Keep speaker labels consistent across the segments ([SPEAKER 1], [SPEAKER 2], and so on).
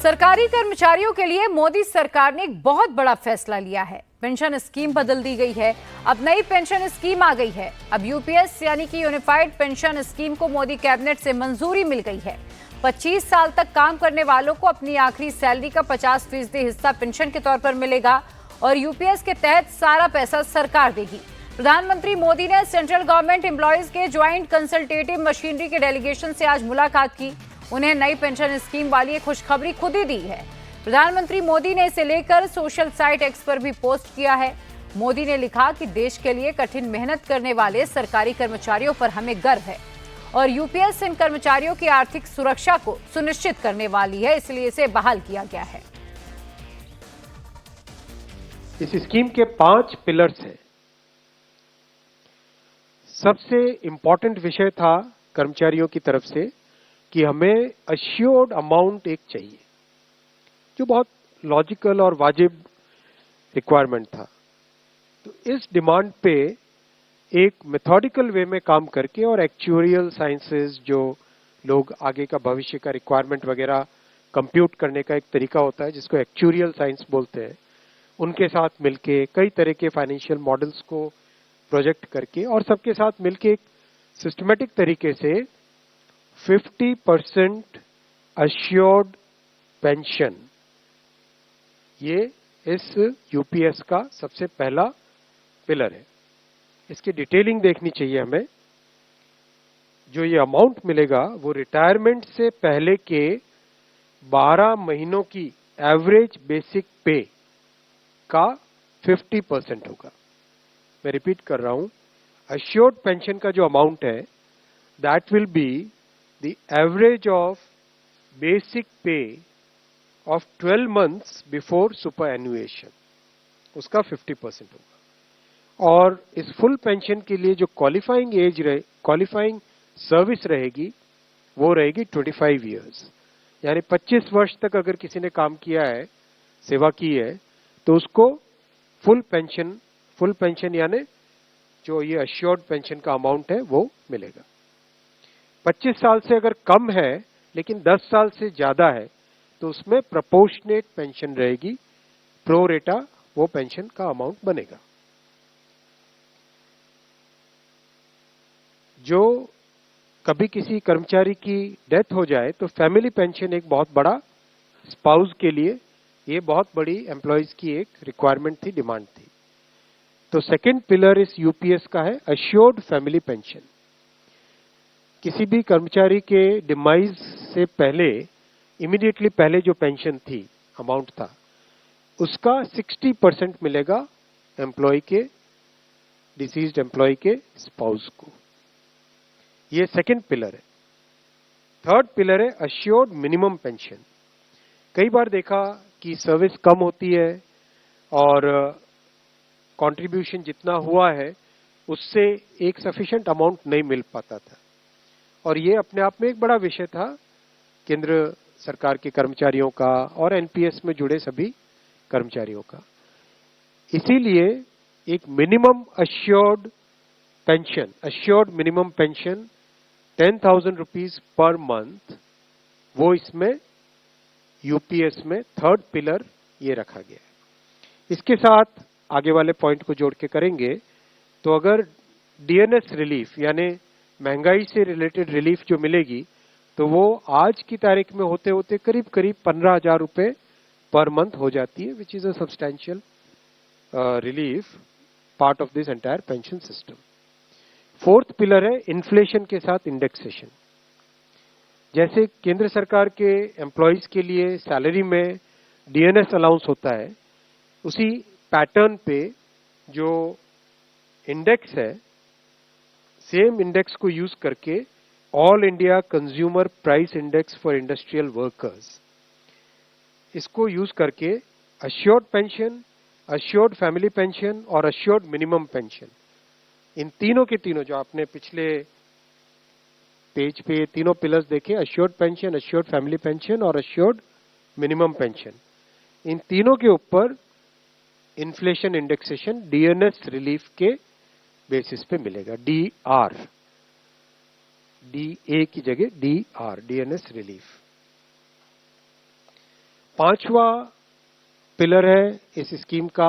[SPEAKER 1] सरकारी कर्मचारियों के लिए मोदी सरकार ने एक बहुत बड़ा फैसला लिया है। पेंशन स्कीम बदल दी गई है। अब नई पेंशन स्कीम आ गई है। अब यूपीएस यानी कि यूनिफाइड पेंशन स्कीम को मोदी कैबिनेट से मंजूरी मिल गई है। 25 साल तक काम करने वालों को अपनी आखिरी सैलरी का 50% हिस्सा पेंशन के तौर पर मिलेगा और यूपीएस के तहत सारा पैसा सरकार देगी। प्रधानमंत्री मोदी ने सेंट्रल गवर्नमेंट एम्प्लॉयज के ज्वाइंट कंसल्टेटिव मशीनरी के डेलीगेशन से आज मुलाकात की। उन्हें नई पेंशन स्कीम वाली एक खुशखबरी खुद ही दी है। प्रधानमंत्री मोदी ने इसे लेकर सोशल साइट एक्स पर भी पोस्ट किया है। मोदी ने लिखा कि देश के लिए कठिन मेहनत करने वाले सरकारी कर्मचारियों पर हमें गर्व है और यूपीएस इन कर्मचारियों की आर्थिक सुरक्षा को सुनिश्चित करने वाली है, इसलिए इसे बहाल किया गया है।
[SPEAKER 2] इस स्कीम के 5 पिलर्स हैं। सबसे इंपॉर्टेंट विषय था कर्मचारियों की तरफ से कि हमें अश्योर्ड अमाउंट एक चाहिए, जो बहुत लॉजिकल और वाजिब रिक्वायरमेंट था। तो इस डिमांड पे एक मेथोडिकल वे में काम करके और एक्चुअरियल साइंसेस, जो लोग आगे का भविष्य का रिक्वायरमेंट वगैरह कंप्यूट करने का एक तरीका होता है जिसको एक्चुअरियल साइंस बोलते हैं, उनके साथ मिलके कई तरह के फाइनेंशियल मॉडल्स को प्रोजेक्ट करके और सबके साथ मिलके एक सिस्टमेटिक तरीके से 50% अश्योर्ड पेंशन, ये इस यूपीएस का सबसे पहला पिलर है। इसकी डिटेलिंग देखनी चाहिए हमें। जो ये अमाउंट मिलेगा वो रिटायरमेंट से पहले के 12 महीनों की एवरेज बेसिक पे का 50% होगा। मैं रिपीट कर रहा हूं, अश्योर्ड पेंशन का जो अमाउंट है that will be the average of basic पे ऑफ 12 मंथ्स बिफोर सुपर एनुएशन, उसका 50% होगा। और इस फुल पेंशन के लिए जो क्वालिफाइंग सर्विस रहेगी वो रहेगी 25 इयर्स, यानी 25 वर्ष तक अगर किसी ने काम किया है, सेवा की है, तो उसको फुल पेंशन यानी जो ये अश्योर्ड पेंशन का अमाउंट है वो मिलेगा। 25 साल से अगर कम है लेकिन 10 साल से ज्यादा है तो उसमें प्रोपोर्शनेट पेंशन रहेगी, प्रो रेटा वो पेंशन का अमाउंट बनेगा। जो कभी किसी कर्मचारी की डेथ हो जाए तो फैमिली पेंशन एक बहुत बड़ा, स्पाउस के लिए ये बहुत बड़ी एम्प्लॉयज की एक रिक्वायरमेंट थी, डिमांड थी। तो सेकंड पिलर इस यूपीएस का है अश्योर्ड फैमिली पेंशन। किसी भी कर्मचारी के डिमाइज से पहले, इमीडिएटली पहले जो पेंशन थी, अमाउंट था, उसका 60% मिलेगा एम्प्लॉय के, डिसीज्ड एम्प्लॉय के स्पाउस को। ये सेकंड पिलर है। थर्ड पिलर है अश्योर्ड मिनिमम पेंशन। कई बार देखा कि सर्विस कम होती है और कंट्रीब्यूशन जितना हुआ है उससे एक सफिशिएंट अमाउंट नहीं मिल पाता था, और ये अपने आप में एक बड़ा विषय था केंद्र सरकार के कर्मचारियों का और एनपीएस में जुड़े सभी कर्मचारियों का। इसीलिए एक minimum assured pension, assured minimum pension 10,000 rupees per month, वो इसमें यूपीएस में थर्ड पिलर ये रखा गया है। इसके साथ आगे वाले पॉइंट को जोड़ के करेंगे तो अगर डीएनएस रिलीफ यानी महंगाई से रिलेटेड रिलीफ जो मिलेगी तो वो आज की तारीख में होते होते करीब 15,000 रुपए पर मंथ हो जाती है, which is a substantial relief part of this entire pension system. Fourth pillar है इन्फ्लेशन के साथ इंडेक्सेशन। जैसे केंद्र सरकार के एम्प्लॉयज के लिए सैलरी में डीएनएस अलाउंस होता है, उसी पैटर्न पे जो इंडेक्स है, सेम इंडेक्स को यूज करके all India consumer price index for industrial workers, इसको यूज करके assured pension, assured family pension और अश्योर्ड मिनिमम पेंशन, इन तीनों के तीनों जो आपने पिछले पेज पे तीनों पिलर्स देखे, assured pension, assured family pension और अश्योर्ड मिनिमम पेंशन, इन तीनों के ऊपर इन्फ्लेशन इंडेक्सेशन डीएनएस रिलीफ के बेसिस पे मिलेगा। डीआर, डीए की जगह डीआर, डीएनएस रिलीफ। पांचवा पिलर है इस स्कीम का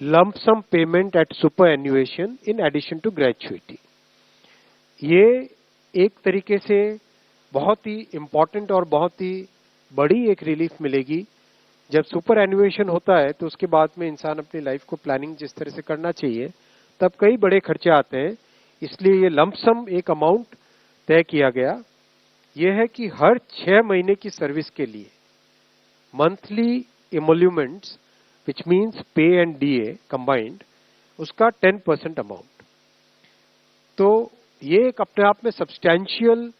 [SPEAKER 2] lump sum payment at superannuation in addition to gratuity. ये एक तरीके से बहुत ही इंपॉर्टेंट और बहुत ही बड़ी एक रिलीफ मिलेगी। जब सुपर एन्युएशन होता है तो उसके बाद में इंसान अपनी लाइफ को प्लानिंग जिस तरह से करना चाहिए तब कई बड़े खर्चे आते हैं, इसलिए ये लंप सम एक अमाउंट तय किया गया। यह है कि हर 6 महीने की सर्विस के लिए मंथली इमोल्यूमेंट्स विच मीन्स पे एंड डीए कंबाइंड उसका 10% अमाउंट। तो ये एक अपने आप में सब्सटैंशियल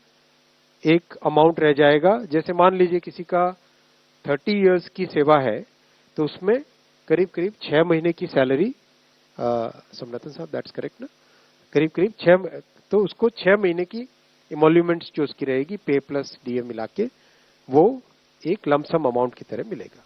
[SPEAKER 2] एक अमाउंट रह जाएगा। जैसे मान लीजिए किसी का 30 इयर्स की सेवा है तो उसमें करीब करीब 6 महीने की सैलरी, सोमनाथन साहब दैट्स करेक्ट ना, करीब करीब 6, तो उसको 6 महीने की इमोल्यूमेंट्स जो उसकी रहेगी पे प्लस डीए मिला के वो एक लमसम अमाउंट की तरह मिलेगा।